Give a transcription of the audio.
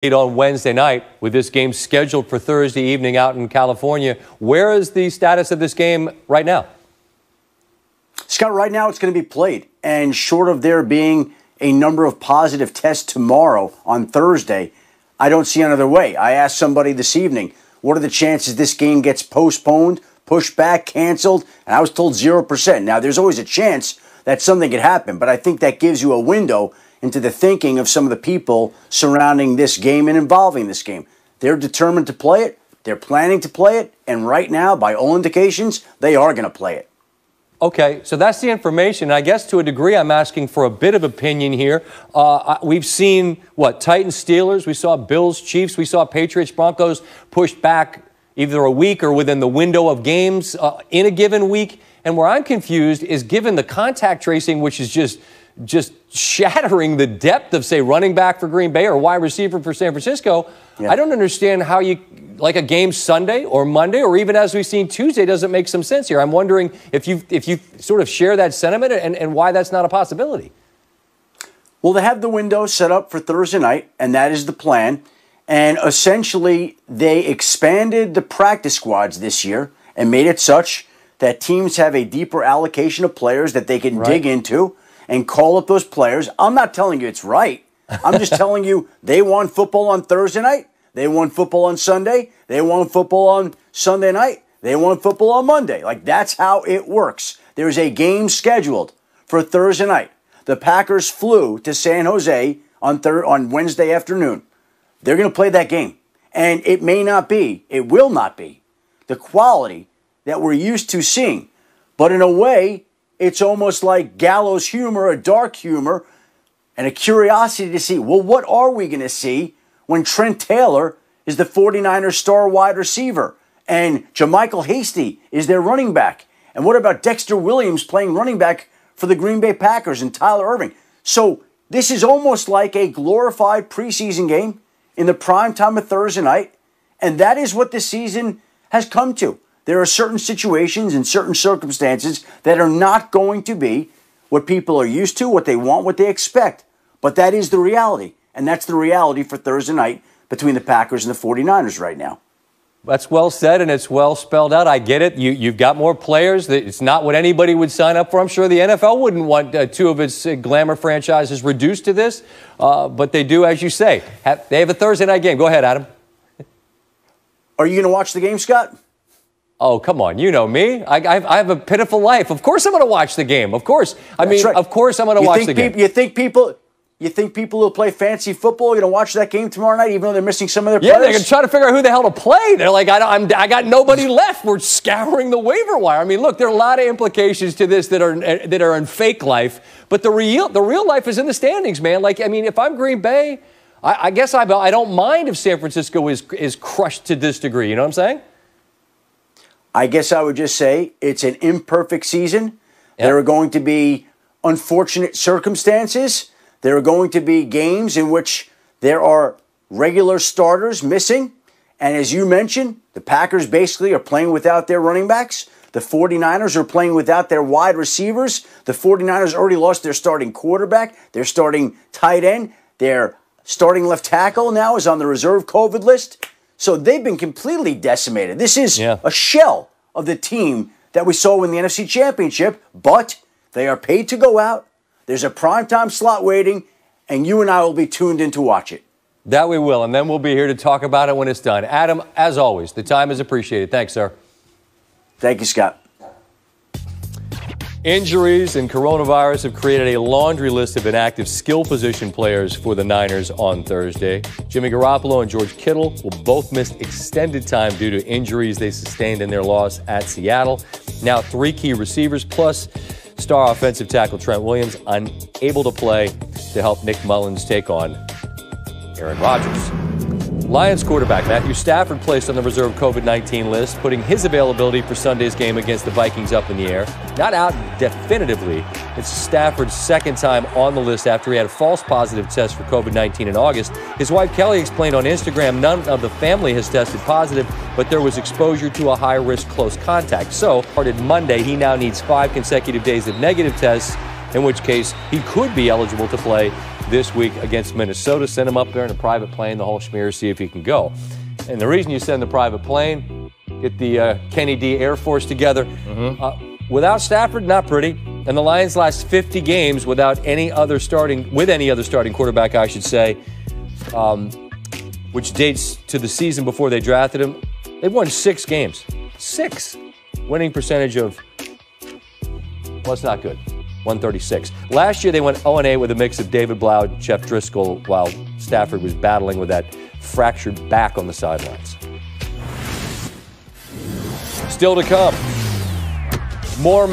On Wednesday night with this game scheduled for Thursday evening out in California. Where is the status of this game right now? Scott, right now it's going to be played. And short of there being a number of positive tests tomorrow on Thursday, I don't see another way. I asked somebody this evening, what are the chances this game gets postponed, pushed back, canceled? And I was told 0%. Now, there's always a chance that something could happen, but I think that gives you a window into the thinking of some of the people surrounding this game and involving this game. They're determined to play it. They're planning to play it. And right now, by all indications, they are going to play it. Okay, so that's the information. I guess to a degree, I'm asking for a bit of opinion here. We've seen, Titans, Steelers. We saw Bills, Chiefs. We saw Patriots, Broncos pushed back either a week or within the window of games in a given week. And where I'm confused is given the contact tracing, which is just shattering the depth of, say, running back for Green Bay or wide receiver for San Francisco. Yeah. I don't understand how you, like a game Sunday or Monday or even as we've seen Tuesday, doesn't make some sense here. I'm wondering if you sort of share that sentiment and why that's not a possibility. Well, they have the window set up for Thursday night, and that is the plan. And essentially, they expanded the practice squads this year and made it such that teams have a deeper allocation of players that they can dig into and call up those players. I'm not telling you it's right. I'm just telling you they want football on Thursday night. They want football on Sunday. They want football on Sunday night. They want football on Monday. Like, that's how it works. There's a game scheduled for Thursday night. The Packers flew to San Jose on Wednesday afternoon. They're going to play that game. And it may not be, it will not be, the quality that we're used to seeing. But in a way, it's almost like gallows humor, a dark humor, and a curiosity to see, well, what are we going to see when Trent Taylor is the 49ers star wide receiver and JaMychal Hasty is their running back? And what about Dexter Williams playing running back for the Green Bay Packers and Tyler Irving? So this is almost like a glorified preseason game in the prime time of Thursday night, and that is what this season has come to. There are certain situations and certain circumstances that are not going to be what people are used to, what they want, what they expect. But that is the reality. And that's the reality for Thursday night between the Packers and the 49ers right now. That's well said, and it's well spelled out. I get it. You've got more players. It's not what anybody would sign up for. I'm sure the NFL wouldn't want two of its glamour franchises reduced to this. But they do, as you say. They have a Thursday night game. Go ahead, Adam. Are you going to watch the game, Scott? Oh, come on. You know me. I have a pitiful life. Of course I'm going to watch the game. Of course. Of course I'm going to watch the game. You think people who play fancy football are going to watch that game tomorrow night, even though they're missing some of their players? Yeah, they're going to try to figure out who the hell to play. They're like, I got nobody left. We're scouring the waiver wire. I mean, look, there are a lot of implications to this that are in fake life, but the real life is in the standings, man. Like, I mean, if I'm Green Bay, I guess I don't mind if San Francisco is crushed to this degree. You know what I'm saying? I guess I would just say it's an imperfect season. Yep. There are going to be unfortunate circumstances. There are going to be games in which there are regular starters missing. And as you mentioned, the Packers basically are playing without their running backs. The 49ers are playing without their wide receivers. The 49ers already lost their starting quarterback, their starting tight end, their starting left tackle now is on the reserve COVID list. So they've been completely decimated. This is a shell of the team that we saw in the NFC Championship, but they are paid to go out. There's a primetime slot waiting, and you and I will be tuned in to watch it. That we will, and then we'll be here to talk about it when it's done. Adam, as always, the time is appreciated. Thanks, sir. Thank you, Scott. Injuries and coronavirus have created a laundry list of inactive skill position players for the Niners on Thursday. Jimmy Garoppolo and George Kittle will both miss extended time due to injuries they sustained in their loss at Seattle. Now 3 key receivers plus star offensive tackle Trent Williams unable to play to help Nick Mullins take on Aaron Rodgers. Lions quarterback Matthew Stafford placed on the reserve COVID-19 list, putting his availability for Sunday's game against the Vikings up in the air. Not out definitively. It's Stafford's second time on the list after he had a false positive test for COVID-19 in August. His wife Kelly explained on Instagram none of the family has tested positive, but there was exposure to a high-risk close contact. So, started Monday, he now needs 5 consecutive days of negative tests, in which case he could be eligible to play this week against Minnesota. Send him up there in a private plane, the whole schmear, see if he can go. And the reason you send the private plane, get the Kenny D Air Force together. Without Stafford, not pretty. And the Lions' last 50 games without any other starting quarterback, I should say, which dates to the season before they drafted him. They've won 6 games. 6. Winning percentage of, well, it's not good. 136. Last year, they went 0-8 with a mix of David Blau and Jeff Driscoll while Stafford was battling with that fractured back on the sidelines. Still to come. More